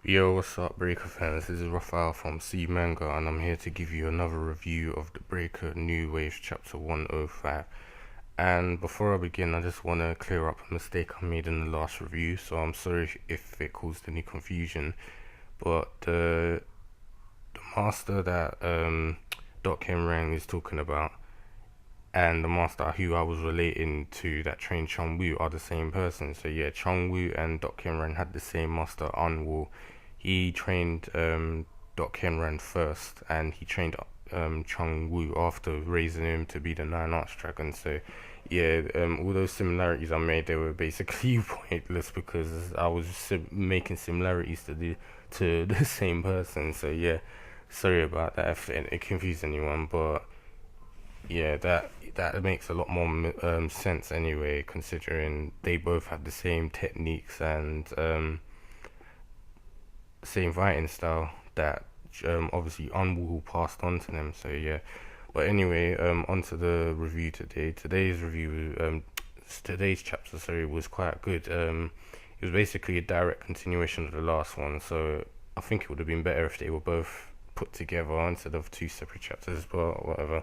Yo, what's up, Breaker fans? This is Raphael from C Manga, and I'm here to give you another review of the Breaker New Wave Chapter 105. And before I begin, I just want to clear up a mistake I made in the last review, so I'm sorry if it caused any confusion. But the master that Dokhengrang is talking about and the master who I was relating to that trained Chun-Woo are the same person. So yeah, Chun-Woo and Dokhengrang had the same master Unwoo. He trained Dokhengrang first, and he trained Chun-Woo after raising him to be the Nine Arch Dragon. So yeah, all those similarities I made, they were basically pointless because I was making similarities to the same person. So yeah, sorry about that if it confused anyone, but yeah, that makes a lot more sense anyway, considering they both have the same techniques and same fighting style that obviously Unwoo passed on to them. So yeah, but anyway, on to the review today. Today's chapter, sorry, was quite good. It was basically a direct continuation of the last one, so I think it would have been better if they were both put together instead of two separate chapters, but whatever.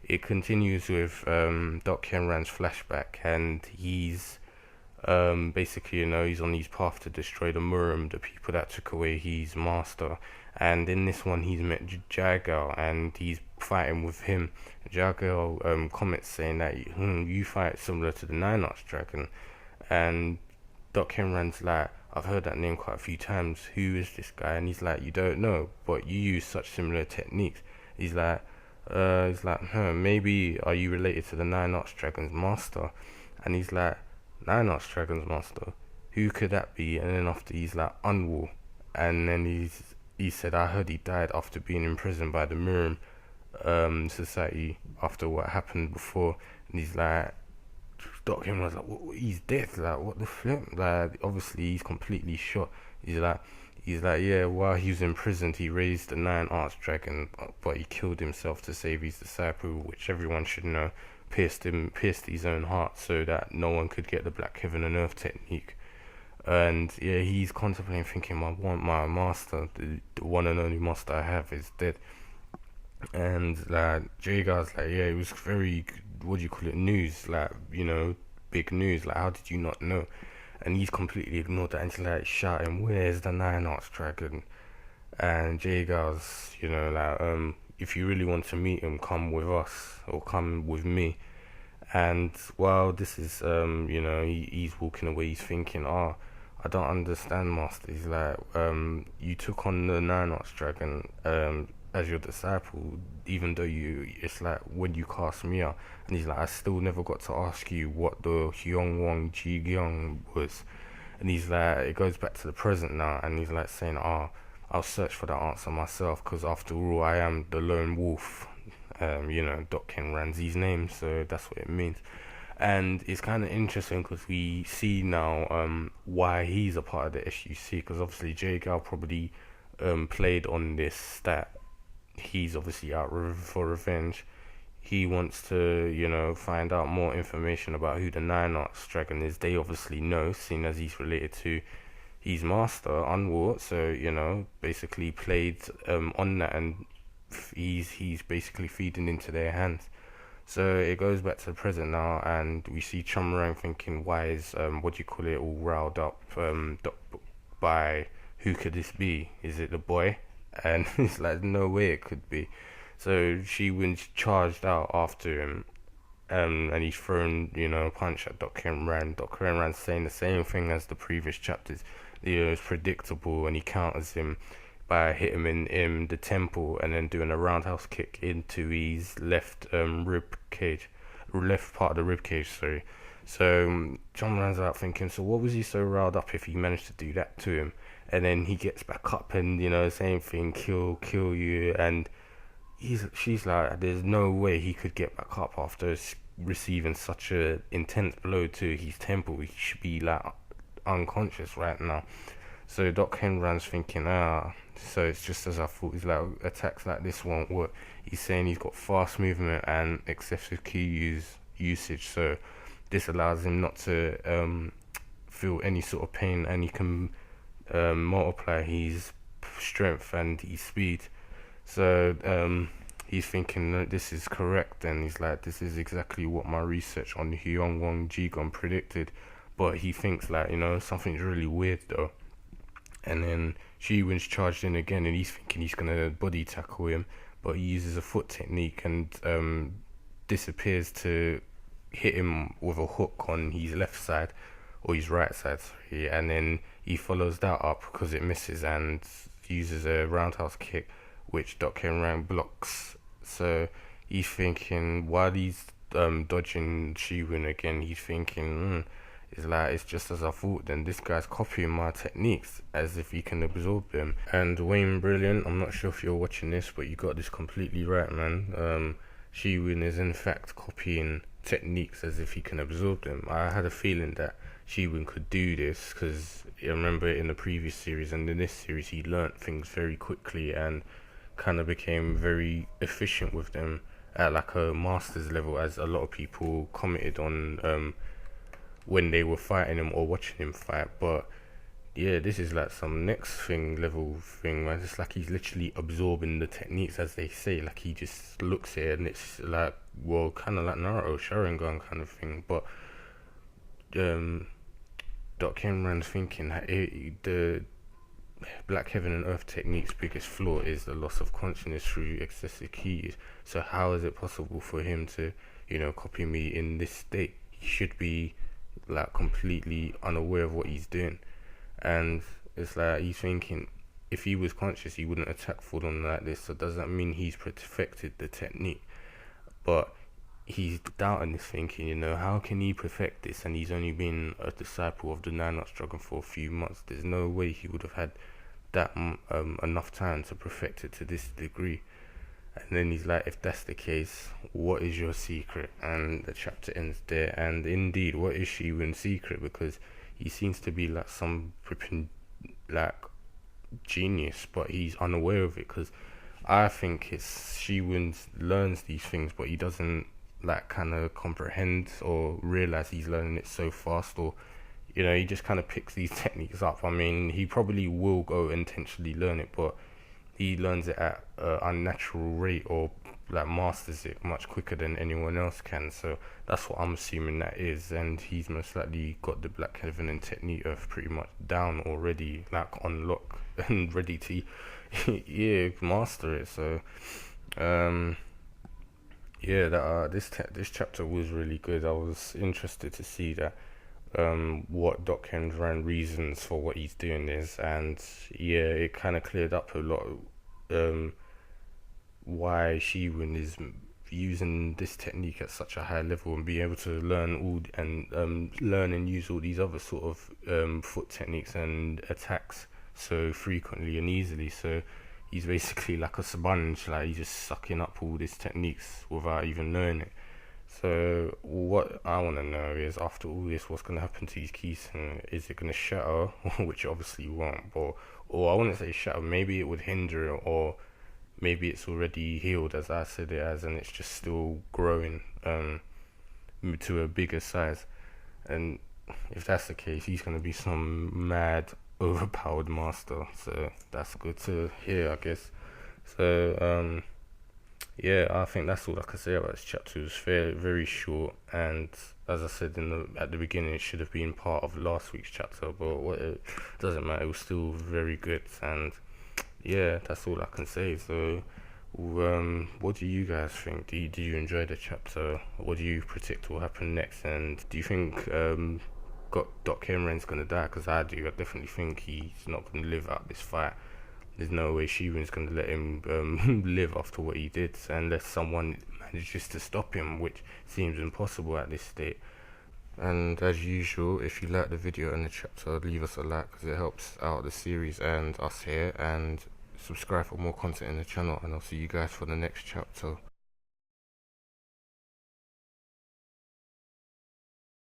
It continues with Doc Henran's flashback, and he's basically, he's on his path to destroy the Murim, the people that took away his master. And in this one, he's met Jae-Gal, and he's fighting with him. Jae-Gal comments saying that you fight similar to the Nine Arch Dragon, and Doc Henran's like, I've heard that name quite a few times. Who is this guy? And he's like, you don't know, but you use such similar techniques. He's like, maybe are you related to the Nine Arch Dragon's master? And he's like, Nine Arch Dragon's master? Who could that be? And then after he's like, Unwoo. And then he said, I heard he died after being imprisoned by the Mirim society after what happened before. And he's like, Doctor was like, he's dead. Like, what the flip? Like, obviously he's completely shot. He's like, yeah, while he was imprisoned, he raised the Nine Arch Dragon, but he killed himself to save his disciple, which everyone should know, pierced his own heart so that no one could get the Black Heaven and Earth technique. And yeah, he's contemplating, thinking, I want my master, the one and only master I have is dead. And like Jae-Gal's like, yeah, it was very, what do you call it, news, like, big news, like, how did you not know? And he's completely ignored that, and he's like shouting, where's the Nine Arch Dragon? And Jae-Gal's, if you really want to meet him, come with us, or come with me. And while this is, he's walking away, he's thinking, I don't understand, Master. He's like, you took on the Nine Arch Dragon as your disciple, even though it's like when you cast me out. And he's like, I still never got to ask you what the Hyungwon Ji-gyung was. And he's like, it goes back to the present now, and he's like saying, I'll search for that answer myself, because after all, I am the lone wolf. Dokkan Ranzi's name, so that's what it means. And it's kind of interesting because we see now why he's a part of the SUC, because obviously Jae-Gal probably played on this, that he's obviously out for revenge. He wants to, find out more information about who the Nine Arch Dragon is. They obviously know, seeing as he's related to his master, Unwoo. So, basically played on that, and he's basically feeding into their hands. So it goes back to the present now, and we see Chumrang thinking, why is all riled up by who could this be? Is it the boy? And it's like, no way it could be. So Shi-Woon's charged out after him, and he's thrown, a punch at Dokhenran. Dokhenran's saying the same thing as the previous chapters. It's predictable, and he counters him by hitting him in the temple and then doing a roundhouse kick into his left left part of the rib cage. Sorry. So John runs out thinking, so what was he so riled up if he managed to do that to him? And then he gets back up and same thing, kill you, and she's like, there's no way he could get back up after receiving such a intense blow to his temple. He should be like unconscious right now. So Doc Henran's thinking, so it's just as I thought. He's like, attacks like this won't work. He's saying he's got fast movement and excessive key usage, so this allows him not to feel any sort of pain, and he can multiply his strength and his speed. So he's thinking that this is correct, and he's like, this is exactly what my research on Hyung-Won Ji-gun predicted. But he thinks like, something's really weird though. And then Shi-Woon's charged in again, and he's thinking he's gonna body tackle him, but he uses a foot technique and disappears to hit him with a hook on his left side, or his right side, sorry. And then he follows that up because it misses and uses a roundhouse kick, which Dokhengrang blocks. So he's thinking, while he's dodging Shi-Woon again, he's thinking, it's like, it's just as I thought, then this guy's copying my techniques as if he can absorb them. And Wayne Brilliant, I'm not sure if you're watching this, but you got this completely right, man. Shi-Woon is in fact copying techniques as if he can absorb them. I had a feeling that Shi-Woon could do this because I remember in the previous series and in this series he learnt things very quickly and kind of became very efficient with them at like a master's level, as a lot of people commented on when they were fighting him or watching him fight. But yeah, this is like some next thing level thing, man. It's like he's literally absorbing the techniques, as they say. Like he just looks at it and it's like, well, kind of like Naruto Sharingan kind of thing. But Dokhengrang's thinking the Black Heaven and Earth technique's biggest flaw is the loss of consciousness through excessive keys. So how is it possible for him to, copy me in this state? He should be like completely unaware of what he's doing. And it's like he's thinking, if he was conscious he wouldn't attack full on like this. So does that mean he's perfected the technique? But he's doubting this, thinking, how can he perfect this, and he's only been a disciple of the Nine-Notch Dragon for a few months. There's no way he would have had that enough time to perfect it to this degree. And then he's like, if that's the case, what is your secret? And the chapter ends there. And indeed, what is Shi-Woon's secret? Because he seems to be like some freaking like genius, but he's unaware of it. Because I think it's Shi-Woon learns these things, but he doesn't like kind of comprehend or realize he's learning it so fast, or he just kind of picks these techniques up. I mean, he probably will go intentionally learn it, but he learns it at an unnatural rate, or like masters it much quicker than anyone else can. So that's what I'm assuming that is, and he's most likely got the Black Heaven and Technique Earth pretty much down already, like on lock and ready to master it. So this chapter was really good. I was interested to see that what Dokhengrang reasons for what he's doing is, and it kind of cleared up a lot why Shi-Woon is using this technique at such a high level and be able to learn and use all these other sort of foot techniques and attacks so frequently and easily. So he's basically like a sponge, like he's just sucking up all these techniques without even knowing it. So what I want to know is, after all this, what's going to happen to his Keeson? Is it going to shatter? Which obviously won't, or I wouldn't say shatter, maybe it would hinder it, or maybe it's already healed as I said it as, and it's just still growing to a bigger size. And if that's the case, he's going to be some mad overpowered master. So that's good to hear, I guess. So I think that's all I can say about this chapter. It was very short, and as I said at the beginning, it should have been part of last week's chapter, but it doesn't matter. It was still very good, and that's all I can say. So what do you guys think? Did you enjoy the chapter? What do you predict will happen next? And do you think Dokhengrang's gonna die? Because I do. I definitely think he's not gonna live out this fight. There's no way Shi-Woon's going to let him live after what he did, unless someone manages to stop him, which seems impossible at this state. And as usual, if you like the video and the chapter, leave us a like, because it helps out the series and us here, and subscribe for more content in the channel, and I'll see you guys for the next chapter.